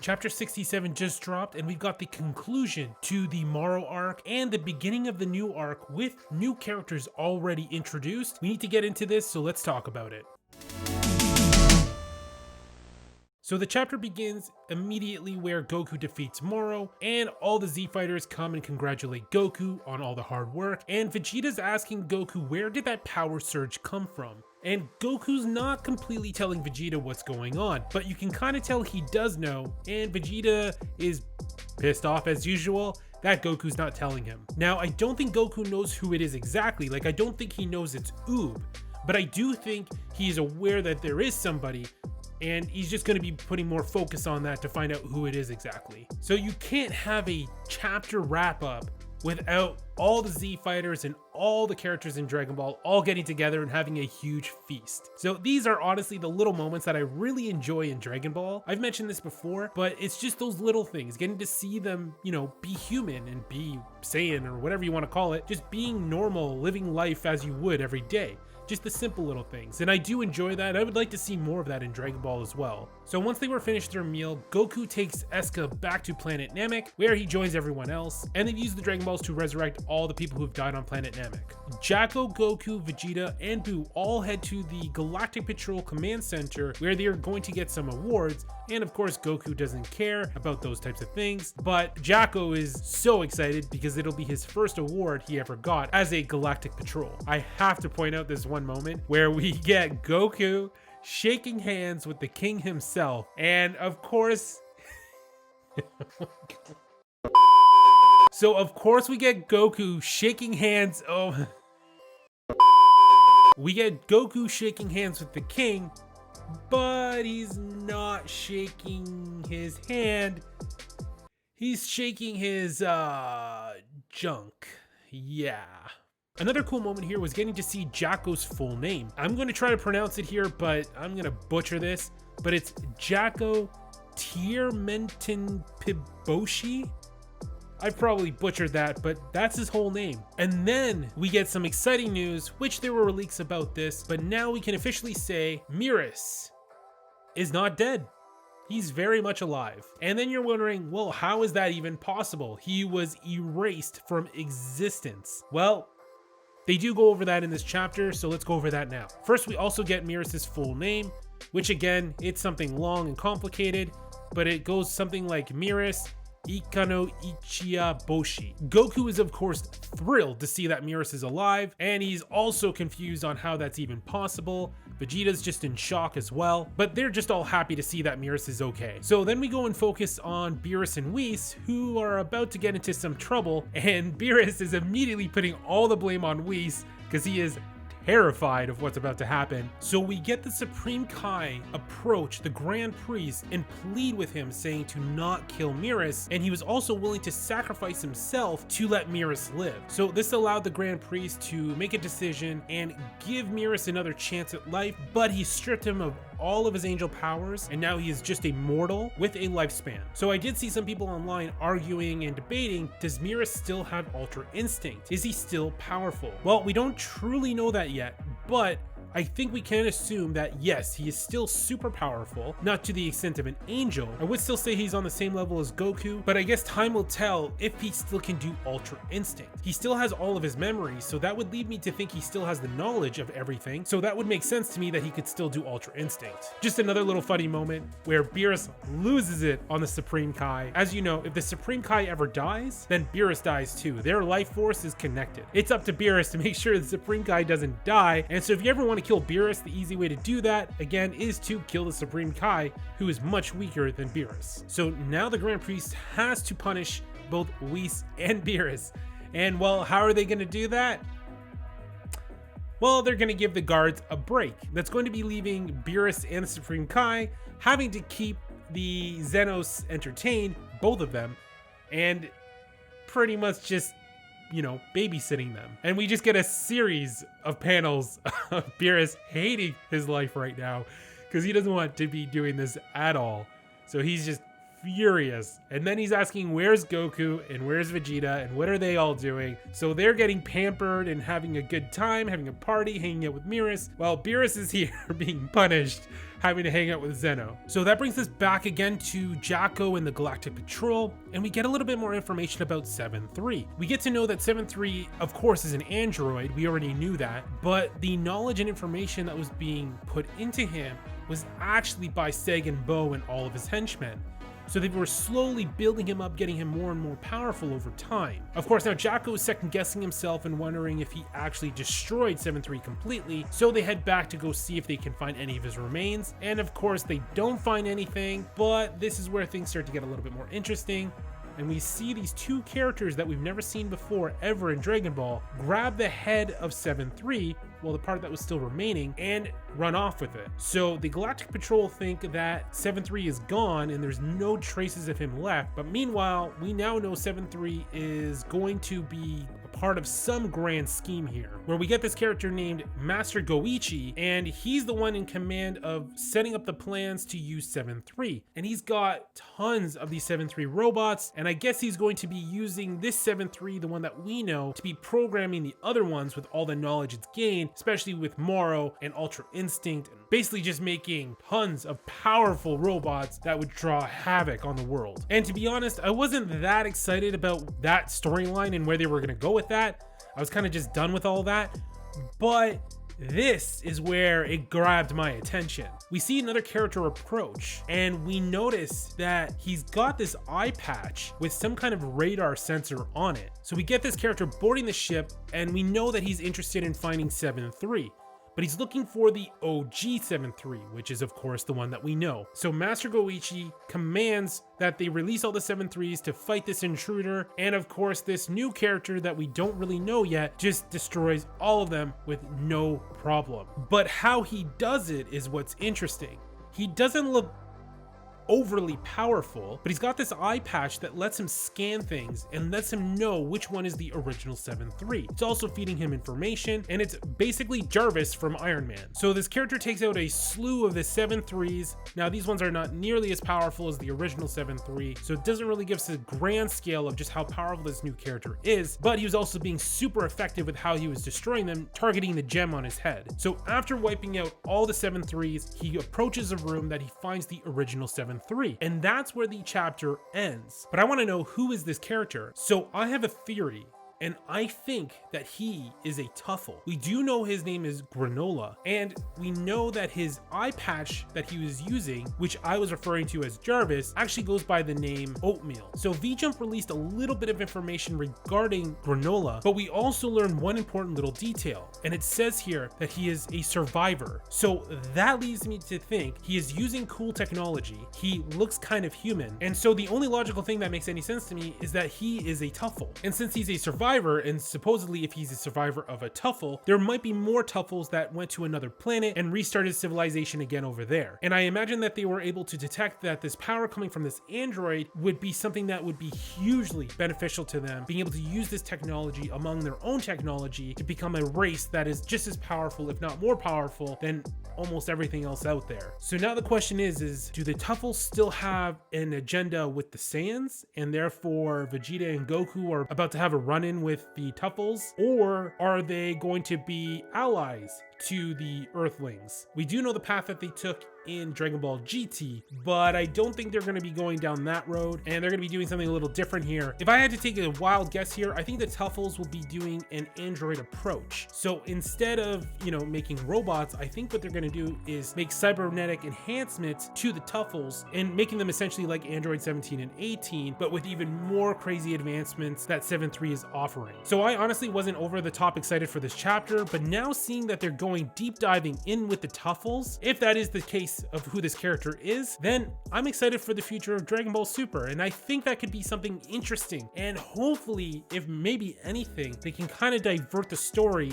Chapter 67 just dropped, and we've got the conclusion to the Moro arc and the beginning of the new arc with new characters already introduced. We need to get into this, so let's talk about it. So the chapter begins immediately where Goku defeats Moro, and all the Z fighters come and congratulate Goku on all the hard work, and Vegeta's asking Goku where did that power surge come from? And Goku's not completely telling Vegeta what's going on, but you can kind of tell he does know, and Vegeta is pissed off as usual that Goku's not telling him. Now, I don't think Goku knows who it is exactly, like I don't think he knows it's Oob, but I do think he's aware that there is somebody, and he's just going to be putting more focus on that to find out who it is exactly. So you can't have a chapter wrap up without all the Z fighters and all the characters in Dragon Ball all getting together and having a huge feast. So these are honestly the little moments that I really enjoy in Dragon Ball. I've mentioned this before, but it's just those little things, getting to see them, you know, be human and be Saiyan or whatever you want to call it, just being normal, living life as you would every day. Just the simple little things, and I do enjoy that. I would like to see more of that in Dragon Ball as well. So once they were finished their meal, Goku takes Eska back to planet Namek, where he joins everyone else, and they've used the Dragon Balls to resurrect all the people who've died on planet Namek. Jacko, Goku, Vegeta, and Buu all head to the Galactic Patrol Command Center, where they are going to get some awards, and of course Goku doesn't care about those types of things, but Jacko is so excited because it'll be his first award he ever got as a Galactic Patrol. I have to point out this one moment where we get Goku shaking hands with the king himself, and of course so of course we get Goku shaking hands. We get Goku shaking hands with the king, but he's not shaking his hand, he's shaking his junk. Yeah. Another cool moment here was getting to see Jacko's full name. I'm going to try to pronounce it here, but I'm going to butcher this, but it's Jacko Tiermentin Piboshi. I probably butchered that, but that's his whole name. And then we get some exciting news, which there were leaks about this, but now we can officially say Beerus is not dead. He's very much alive. And then you're wondering, well, how is that even possible? He was erased from existence. Well, they do go over that in this chapter, so let's go over that now. First, we also get Beerus's full name, which again, it's something long and complicated, but it goes something like Beerus Ikano Ichiya Boshi. Goku is of course thrilled to see that Beerus is alive, and he's also confused on how that's even possible. Vegeta's just in shock as well, but they're just all happy to see that Beerus is okay. So then we go and focus on Beerus and Whis, who are about to get into some trouble, and Beerus is immediately putting all the blame on Whis because he is terrified of what's about to happen. So we get the Supreme Kai approach the Grand Priest and plead with him, saying to not kill Beerus, and he was also willing to sacrifice himself to let Beerus live. So this allowed the Grand Priest to make a decision and give Beerus another chance at life, but he stripped him of all of his angel powers, and now he is just a mortal with a lifespan. So I did see some people online arguing and debating, does Beerus still have Ultra Instinct? Is he still powerful? Well, we don't truly know that yet, but I think we can assume that yes, he is still super powerful, not to the extent of an angel. I would still say he's on the same level as Goku, but I guess time will tell if he still can do Ultra Instinct. He still has all of his memories, so that would lead me to think he still has the knowledge of everything, so that would make sense to me that he could still do Ultra Instinct. Just another little funny moment where Beerus loses it on the Supreme Kai. As you know, if the Supreme Kai ever dies, then Beerus dies too. Their life force is connected. It's up to Beerus to make sure the Supreme Kai doesn't die, and so if you ever want to kill Beerus, the easy way to do that, again, is to kill the Supreme Kai, who is much weaker than Beerus. So now the Grand Priest has to punish both Whis and Beerus. And well, how are they going to do that? Well, they're going to give the guards a break. That's going to be leaving Beerus and the Supreme Kai having to keep the Xenos entertained, both of them, and pretty much just, you know, babysitting them. And we just get a series of panels of Beerus hating his life right now because he doesn't want to be doing this at all. So he's just furious. And then he's asking, where's Goku and where's Vegeta and what are they all doing? So they're getting pampered and having a good time, having a party, hanging out with Beerus, while Beerus is here being punished, having to hang out with Zeno. So that brings us back again to Jacko and the Galactic Patrol, and we get a little bit more information about 7-3. We get to know that 7-3, of course, is an android. We already knew that, but the knowledge and information that was being put into him was actually by Seg and Bo and all of his henchmen. So they were slowly building him up, getting him more and more powerful over time. Of course, now Jacko is second guessing himself and wondering if he actually destroyed 7-3 completely, so they head back to go see if they can find any of his remains. And of course, they don't find anything, but this is where things start to get a little bit more interesting. And we see these two characters that we've never seen before ever in Dragon Ball grab the head of 7-3, well, the part that was still remaining, and run off with it. So the Galactic Patrol think that 7-3 is gone and there's no traces of him left. But meanwhile, we now know 7-3 is going to be part of some grand scheme here, where we get this character named Master Goichi, and he's the one in command of setting up the plans to use 7-3. And he's got tons of these 7-3 robots, and I guess he's going to be using this 7-3, the one that we know, to be programming the other ones with all the knowledge it's gained, especially with Moro and Ultra Instinct, and basically just making tons of powerful robots that would draw havoc on the world. And to be honest, I wasn't that excited about that storyline and where they were going to go with that. I was kind of just done with all that, but this is where it grabbed my attention. We see another character approach, and we notice that he's got this eye patch with some kind of radar sensor on it. So we get this character boarding the ship, and we know that he's interested in finding 7-3. But he's looking for the OG 7-3, which is of course the one that we know. So Master Goichi commands that they release all the 7-3s to fight this intruder, and of course this new character that we don't really know yet just destroys all of them with no problem. But how he does it is what's interesting. He doesn't look overly powerful, but he's got this eye patch that lets him scan things and lets him know which one is the original 7-3. It's also feeding him information, and it's basically Jarvis from Iron Man. So this character takes out a slew of the 7-3s. Now these ones are not nearly as powerful as the original 7-3, so it doesn't really give us a grand scale of just how powerful this new character is, but he was also being super effective with how he was destroying them, targeting the gem on his head. So after wiping out all the 7-3s, he approaches a room that he finds the original 7-3. And that's where the chapter ends. But I want to know, who is this character? So I have a theory, and I think that he is a Tuffle. We do know his name is Granola, and we know that his eye patch that he was using, which I was referring to as Jarvis, actually goes by the name Oatmeal. So V-Jump released a little bit of information regarding Granola, but we also learned one important little detail, and it says here that he is a survivor. So that leads me to think he is using cool technology. He looks kind of human, and so the only logical thing that makes any sense to me is that he is a Tuffle. And since he's a survivor, and supposedly if he's a survivor of a Tuffle, there might be more Tuffles that went to another planet and restarted civilization again over there. And I imagine that they were able to detect that this power coming from this android would be something that would be hugely beneficial to them, being able to use this technology among their own technology to become a race that is just as powerful, if not more powerful, than almost everything else out there. So now the question is do the Tuffles still have an agenda with the Saiyans, and therefore Vegeta and Goku are about to have a run-in with the Tuffles, or are they going to be allies to the Earthlings? We do know the path that they took in Dragon Ball GT, but I don't think they're going to be going down that road, and they're going to be doing something a little different here. If I had to take a wild guess here, I think the Tuffles will be doing an android approach. So instead of, making robots, I think what they're going to do is make cybernetic enhancements to the Tuffles and making them essentially like Android 17 and 18, but with even more crazy advancements that 7-3 is offering. So I honestly wasn't over the top excited for this chapter, but now seeing that they're going deep diving in with the Tuffles, if that is the case of who this character is, then I'm excited for the future of Dragon Ball Super, and I think that could be something interesting. And hopefully, if maybe anything, they can kind of divert the story,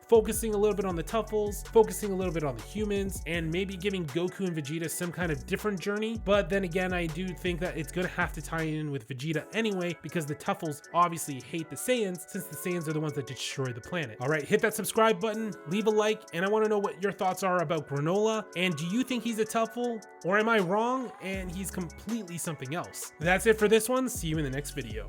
focusing a little bit on the Tuffles, focusing a little bit on the humans, and maybe giving Goku and Vegeta some kind of different journey. But then again, I do think that it's gonna have to tie in with Vegeta anyway, because the Tuffles obviously hate the Saiyans, since the Saiyans are the ones that destroy the planet. All right, hit that subscribe button, leave a like, and I want to know what your thoughts are about Granola, and do you think he's a tuffle, or am I wrong and he's completely something else? That's it for this one. See you in the next video.